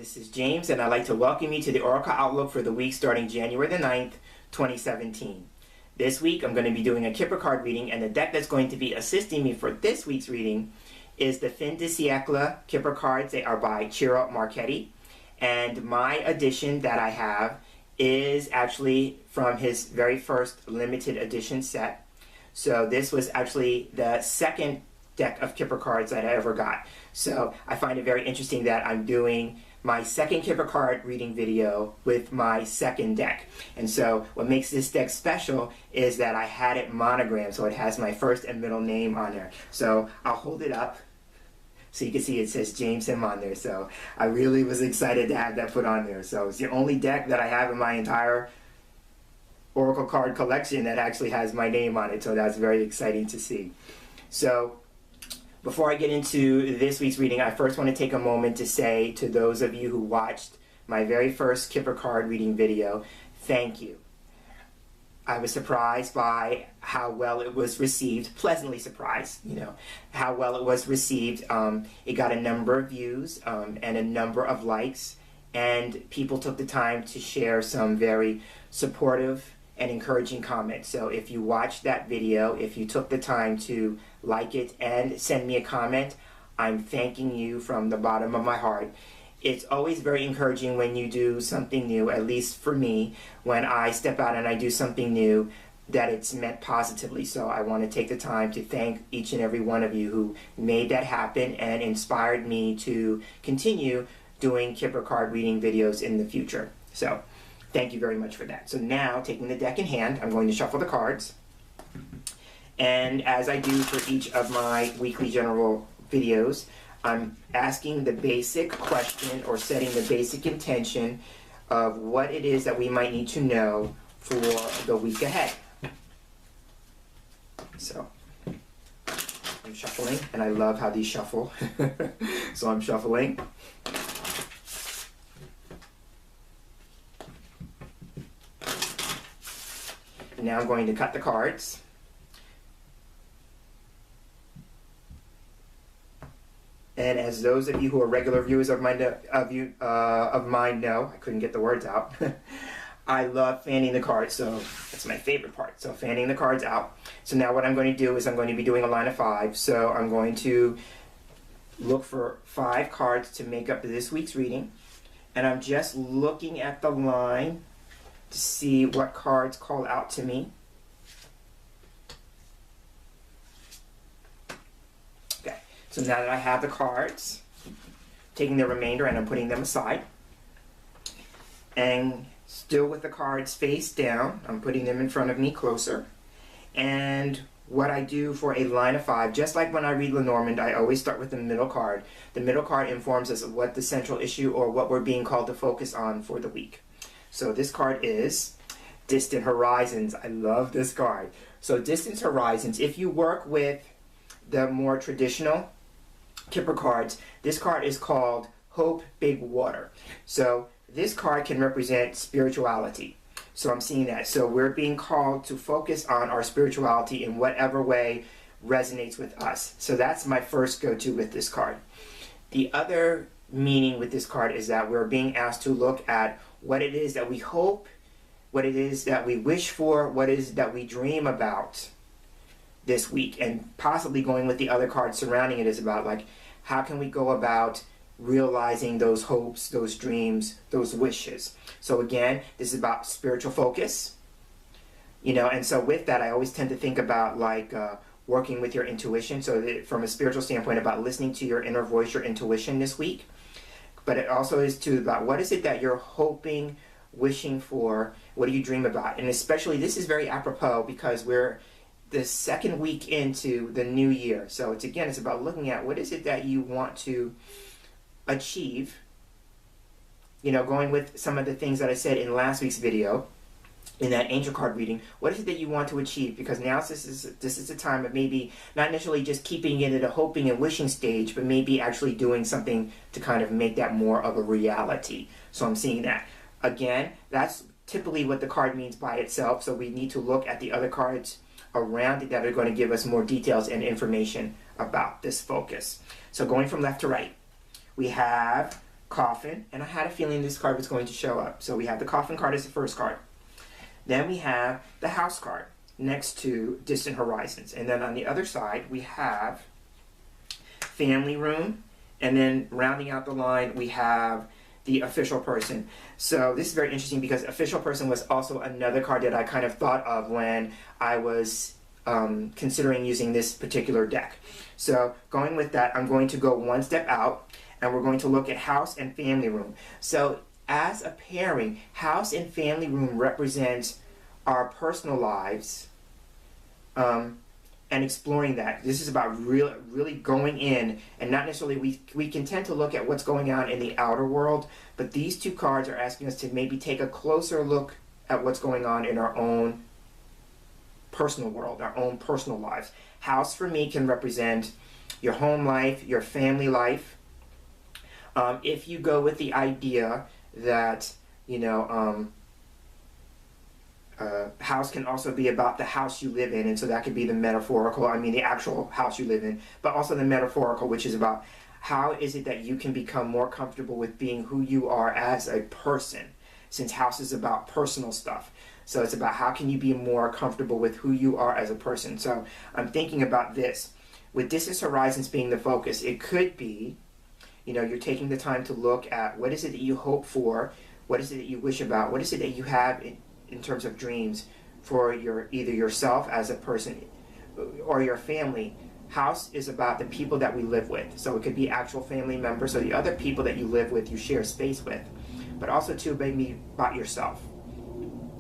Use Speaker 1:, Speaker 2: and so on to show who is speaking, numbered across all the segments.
Speaker 1: this is James, and I'd like to welcome you to the Oracle Outlook for the week starting January the 9th, 2017. This week, I'm going to be doing a Kipper card reading, and the deck that's going to be assisting me for this week's reading is the Fin de Siecle Kipper cards. They are by Ciro Marchetti, and my edition that I have is actually from his very first limited edition set. So this was actually the second deck of Kipper cards that I ever got. So I find it very interesting that I'm doing my second Kipper card reading video with my second deck. And so what makes this deck special is that I had it monogrammed, so it has my first and middle name on there. So I'll hold it up so you can see it says James Himm on there. So I really was excited to have that put on there. So it's the only deck that I have in my entire Oracle card collection that actually has my name on it. So that's very exciting to see. So before I get into this week's reading, I first want to take a moment to say to those of you who watched my very first Kipper card reading video, thank you. I was surprised by how well it was received, pleasantly surprised, how well it was received. It got a number of views and a number of likes, and people took the time to share some very supportive and encouraging comments. So if you watched that video, if you took the time to like it and send me a comment, I'm thanking you from the bottom of my heart. It's always very encouraging when you do something new, at least for me, when I step out and I do something new, that it's meant positively. So I want to take the time to thank each and every one of you who made that happen and inspired me to continue doing Kipper card reading videos in the future. So thank you very much for that. So now, taking the deck in hand, I'm going to shuffle the cards. And as I do for each of my weekly general videos, I'm asking the basic question or setting the basic intention of what it is that we might need to know for the week ahead. So I'm shuffling, and I love how these shuffle. So I'm shuffling. Now I'm going to cut the cards. And as those of you who are regular viewers of mine know, I couldn't get the words out. I love fanning the cards, so that's my favorite part. So fanning the cards out. So now what I'm going to do is I'm going to be doing a line of 5. So I'm going to look for 5 cards to make up this week's reading. And I'm just looking at the line to see what cards call out to me. Okay, so now that I have the cards, taking the remainder and I'm putting them aside. And still with the cards face down, I'm putting them in front of me closer. And what I do for a line of 5, just like when I read Lenormand, I always start with the middle card. The middle card informs us of what the central issue or what we're being called to focus on for the week. So this card is Distant Horizons. I love this card. So Distant Horizons, if you work with the more traditional Kipper cards, this card is called Hope Big Water. So this card can represent spirituality. So I'm seeing that. So we're being called to focus on our spirituality in whatever way resonates with us. So that's my first go-to with this card. The other meaning with this card is that we're being asked to look at what it is that we hope, what it is that we wish for, what it is that we dream about this week. And possibly going with the other cards surrounding it is about, like, how can we go about realizing those hopes, those dreams, those wishes. So again, this is about spiritual focus. And so with that, I always tend to think about working with your intuition. So that from a spiritual standpoint, about listening to your inner voice, your intuition this week. But it also is too about what is it that you're hoping, wishing for, what do you dream about? And especially this is very apropos because we're the second week into the new year. So it's about looking at what is it that you want to achieve, going with some of the things that I said in last week's video, in that angel card reading. What is it that you want to achieve? Because now this is a time of maybe not necessarily just keeping it at a hoping and wishing stage, but maybe actually doing something to kind of make that more of a reality. So I'm seeing that. Again, that's typically what the card means by itself, so we need to look at the other cards around it that are going to give us more details and information about this focus. So going from left to right, we have coffin, and I had a feeling this card was going to show up. So we have the coffin card as the first card. Then we have the house card next to distant horizons. And then on the other side, we have family room. And then rounding out the line, we have the official person. So this is very interesting because official person was also another card that I kind of thought of when I was considering using this particular deck. So going with that, I'm going to go one step out, and we're going to look at house and family room. So as a pairing, house and family room represents our personal lives, and exploring that. This is about really going in, and not necessarily, we can tend to look at what's going on in the outer world, but these two cards are asking us to maybe take a closer look at what's going on in our own personal world, our own personal lives. House for me can represent your home life, your family life. If you go with the idea that, house can also be about the house you live in, and so that could be the metaphorical, the actual house you live in, but also the metaphorical, which is about how is it that you can become more comfortable with being who you are as a person, since house is about personal stuff. So it's about how can you be more comfortable with who you are as a person. So I'm thinking about this. With distant horizons being the focus, it could be, you're taking the time to look at what is it that you hope for, what is it that you wish about, what is it that you have in terms of dreams for either yourself as a person or your family. House is about the people that we live with. So it could be actual family members, so the other people that you live with, you share space with. But also too, maybe about yourself.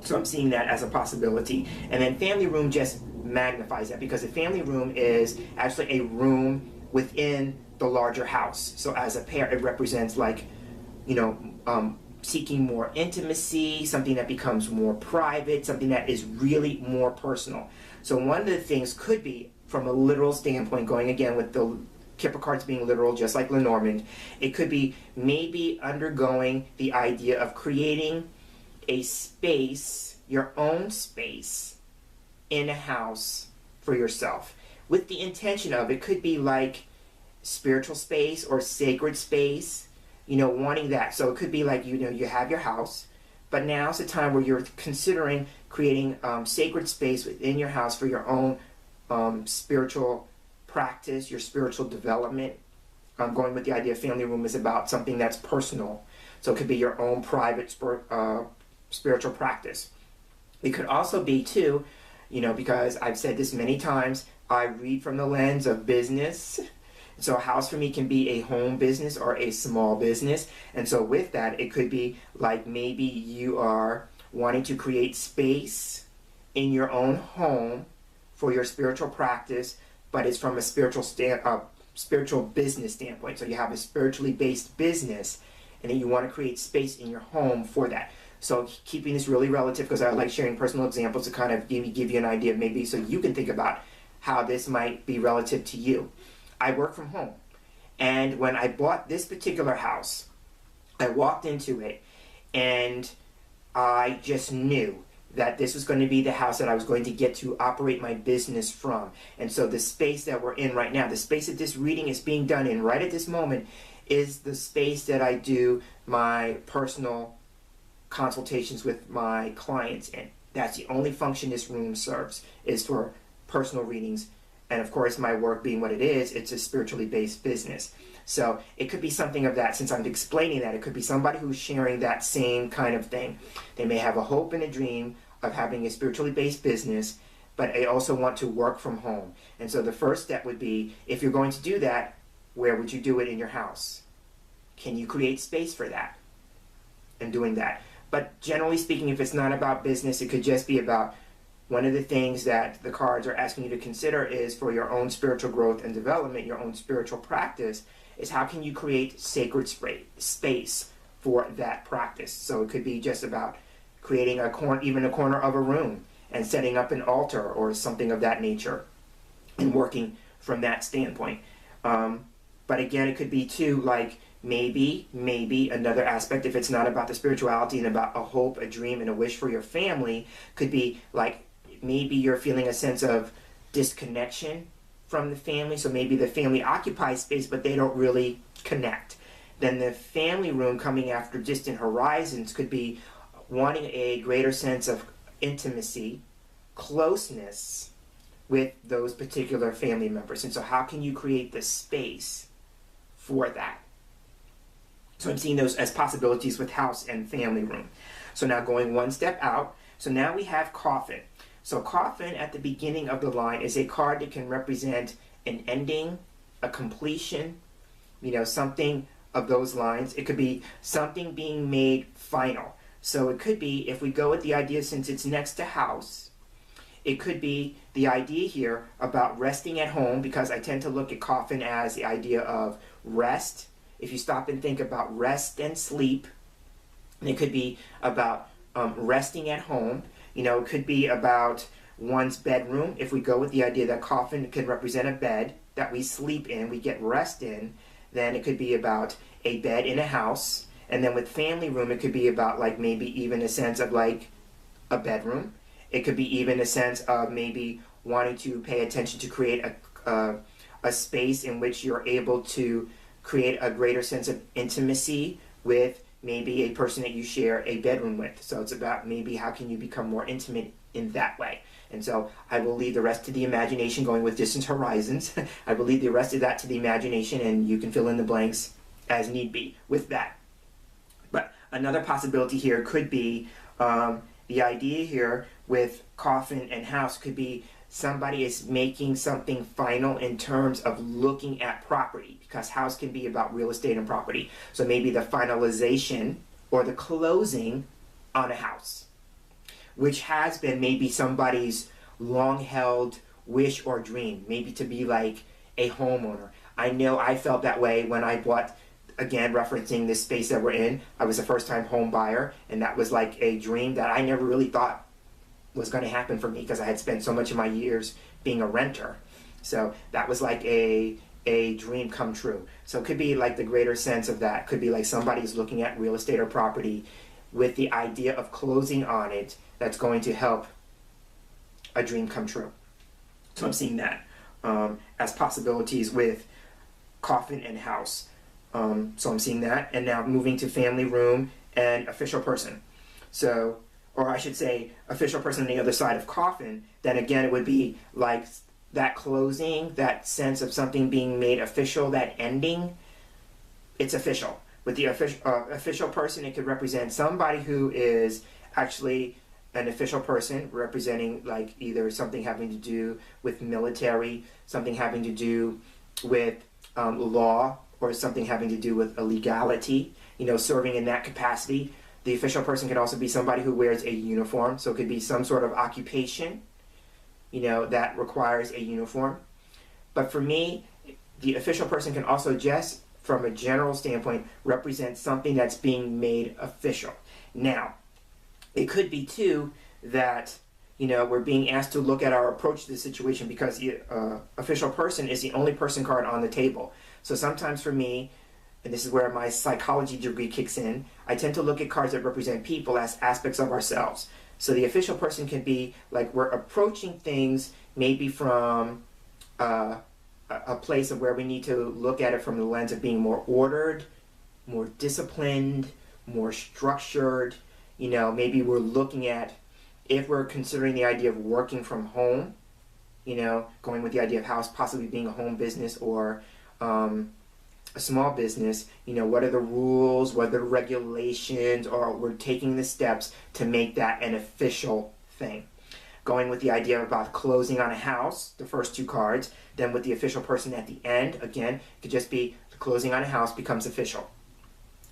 Speaker 1: So I'm seeing that as a possibility. And then family room just magnifies that, because a family room is actually a room within the larger house. So as a pair, it represents seeking more intimacy, something that becomes more private, something that is really more personal. So one of the things could be, from a literal standpoint, going again with the Kipper cards being literal, just like Lenormand, it could be maybe undergoing the idea of creating a space, your own space, in a house for yourself, with the intention of, it could be like spiritual space or sacred space, wanting that. So it could be like, you have your house, but now's the time where you're considering creating sacred space within your house for your own spiritual practice, your spiritual development. I'm going with the idea of family room is about something that's personal. So it could be your own private spiritual practice. It could also be too, because I've said this many times, I read from the lens of business. So a house for me can be a home business or a small business. And so with that, it could be like maybe you are wanting to create space in your own home for your spiritual practice, but it's from a spiritual business standpoint. So you have a spiritually based business, and then you want to create space in your home for that. So keeping this really relative, because I like sharing personal examples to kind of give you an idea, maybe so you can think about how this might be relative to you. I work from home, and when I bought this particular house, I walked into it, and I just knew that this was going to be the house that I was going to get to operate my business from. And so the space that we're in right now, the space that this reading is being done in right at this moment, is the space that I do my personal consultations with my clients in. That's the only function this room serves, is for personal readings. And of course, my work being what it is, it's a spiritually based business. So it could be something of that. Since I'm explaining that, it could be somebody who's sharing that same kind of thing. They may have a hope and a dream of having a spiritually based business, but they also want to work from home. And so the first step would be, if you're going to do that, where would you do it in your house? Can you create space for that and doing that? But generally speaking, if it's not about business, it could just be about, one of the things that the cards are asking you to consider is for your own spiritual growth and development, your own spiritual practice, is how can you create sacred space for that practice. So it could be just about creating even a corner of a room and setting up an altar or something of that nature and working from that standpoint. But again, it could be too, like maybe another aspect, if it's not about the spirituality and about a hope, a dream, and a wish for your family, could be like maybe you're feeling a sense of disconnection from the family. So maybe the family occupies space, but they don't really connect. Then the family room coming after distant horizons could be wanting a greater sense of intimacy, closeness with those particular family members. And so how can you create the space for that? So I'm seeing those as possibilities with house and family room. So now going one step out, so now we have coffin. So coffin at the beginning of the line is a card that can represent an ending, a completion, something of those lines. It could be something being made final. So it could be, if we go with the idea, since it's next to house, it could be the idea here about resting at home, because I tend to look at coffin as the idea of rest. If you stop and think about rest and sleep, it could be about resting at home. It could be about one's bedroom. If we go with the idea that coffin can represent a bed that we sleep in, we get rest in, then it could be about a bed in a house. And then with family room, it could be about like maybe even a sense of like a bedroom. It could be even a sense of maybe wanting to pay attention to create a space in which you're able to create a greater sense of intimacy with maybe a person that you share a bedroom with. So it's about maybe how can you become more intimate in that way. And so I will leave the rest to the imagination, going with distant horizons. I will leave the rest of that to the imagination, and you can fill in the blanks as need be with that. But another possibility here could be the idea here with coffin and house could be somebody is making something final in terms of looking at property, because house can be about real estate and property. So maybe the finalization or the closing on a house, which has been maybe somebody's long-held wish or dream, maybe to be like a homeowner. I know I felt that way when I bought, again, referencing this space that we're in. I was a first-time home buyer, and that was like a dream that I never really thought was going to happen for me, because I had spent so much of my years being a renter. So that was like a dream come true. So it could be like the greater sense of that. Could be like somebody's looking at real estate or property with the idea of closing on it that's going to help a dream come true. So I'm seeing that as possibilities with coffin and house. So I'm seeing that. And now moving to family room and official person. So, or I should say official person on the other side of coffin, then again it would be like that closing, that sense of something being made official, that ending. It's official. With the official person, it could represent somebody who is actually an official person, representing like either something having to do with military, something having to do with law, or something having to do with illegality, serving in that capacity. The official person could also be somebody who wears a uniform, so it could be some sort of occupation, that requires a uniform. But for me, the official person can also just, from a general standpoint, represent something that's being made official. Now, it could be too that, we're being asked to look at our approach to the situation, because the official person is the only person card on the table. So sometimes for me, and this is where my psychology degree kicks in, I tend to look at cards that represent people as aspects of ourselves. So the official person can be like we're approaching things maybe from a place of where we need to look at it from the lens of being more ordered, more disciplined, more structured. Maybe we're looking at, if we're considering the idea of working from home, going with the idea of house possibly being a home business or a small business, what are the rules, what are the regulations, or we're taking the steps to make that an official thing. Going with the idea about closing on a house, the first two cards, then with the official person at the end, again, it could just be the closing on a house becomes official.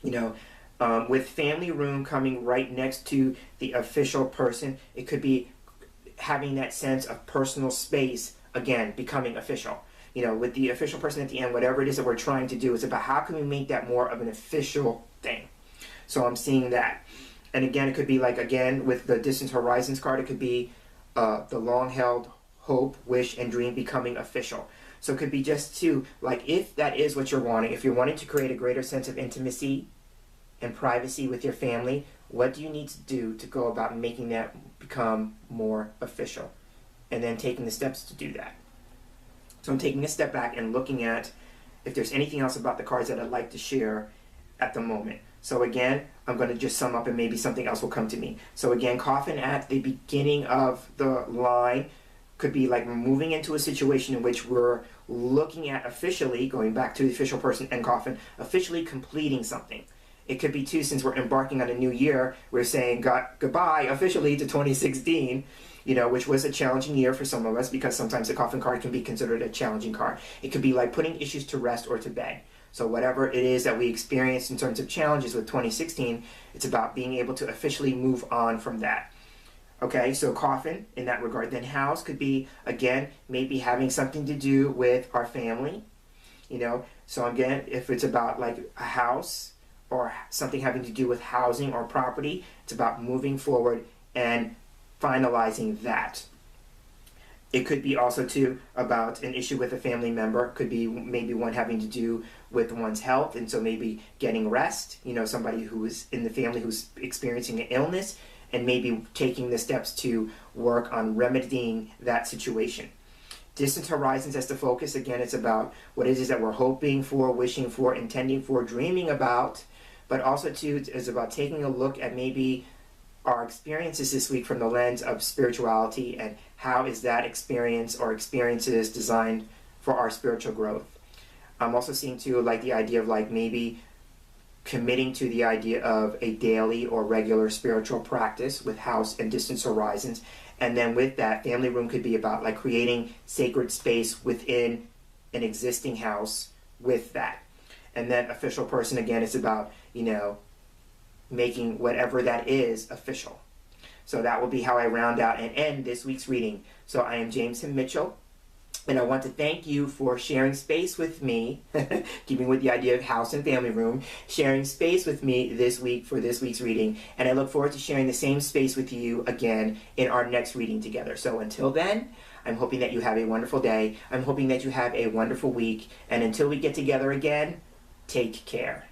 Speaker 1: With family room coming right next to the official person, it could be having that sense of personal space, again, becoming official. With the official person at the end, whatever it is that we're trying to do, it's about how can we make that more of an official thing. So I'm seeing that. And again, it could be like, again, with the Distant Horizons card, it could be the long-held hope, wish, and dream becoming official. So it could be just to, like, if that is what you're wanting, if you're wanting to create a greater sense of intimacy and privacy with your family, what do you need to do to go about making that become more official? And then taking the steps to do that. So I'm taking a step back and looking at if there's anything else about the cards that I'd like to share, at the moment. So again, I'm going to just sum up and maybe something else will come to me. So again, coffin at the beginning of the line could be like moving into a situation in which we're looking at officially, going back to the official person and coffin, officially completing something. It could be too, since we're embarking on a new year, we're saying goodbye officially to 2016, which was a challenging year for some of us, because sometimes the coffin card can be considered a challenging card. It could be like putting issues to rest or to bed. So whatever it is that we experienced in terms of challenges with 2016, it's about being able to officially move on from that. Okay, so coffin in that regard. Then house could be, again, maybe having something to do with our family. So again, if it's about like a house or something having to do with housing or property, it's about moving forward and finalizing that. It could be also too about an issue with a family member. Could be maybe one having to do with one's health, and so maybe getting rest. Somebody who is in the family who's experiencing an illness, and maybe taking the steps to work on remedying that situation. Distant horizons as the focus. Again, it's about what it is that we're hoping for, wishing for, intending for, dreaming about, but also too is about taking a look at maybe our experiences this week from the lens of spirituality, and how is that experience or experiences designed for our spiritual growth. I'm also seeing too like the idea of like maybe committing to the idea of a daily or regular spiritual practice with house and distance horizons. And then with that, family room could be about like creating sacred space within an existing house with that. And then official person, again, it's about, making whatever that is official. So that will be how I round out and end this week's reading. So I am James Himm Mitchell, and I want to thank you for sharing space with me, keeping with the idea of house and family room, sharing space with me this week for this week's reading. And I look forward to sharing the same space with you again in our next reading together. So until then, I'm hoping that you have a wonderful day. I'm hoping that you have a wonderful week. And until we get together again, take care.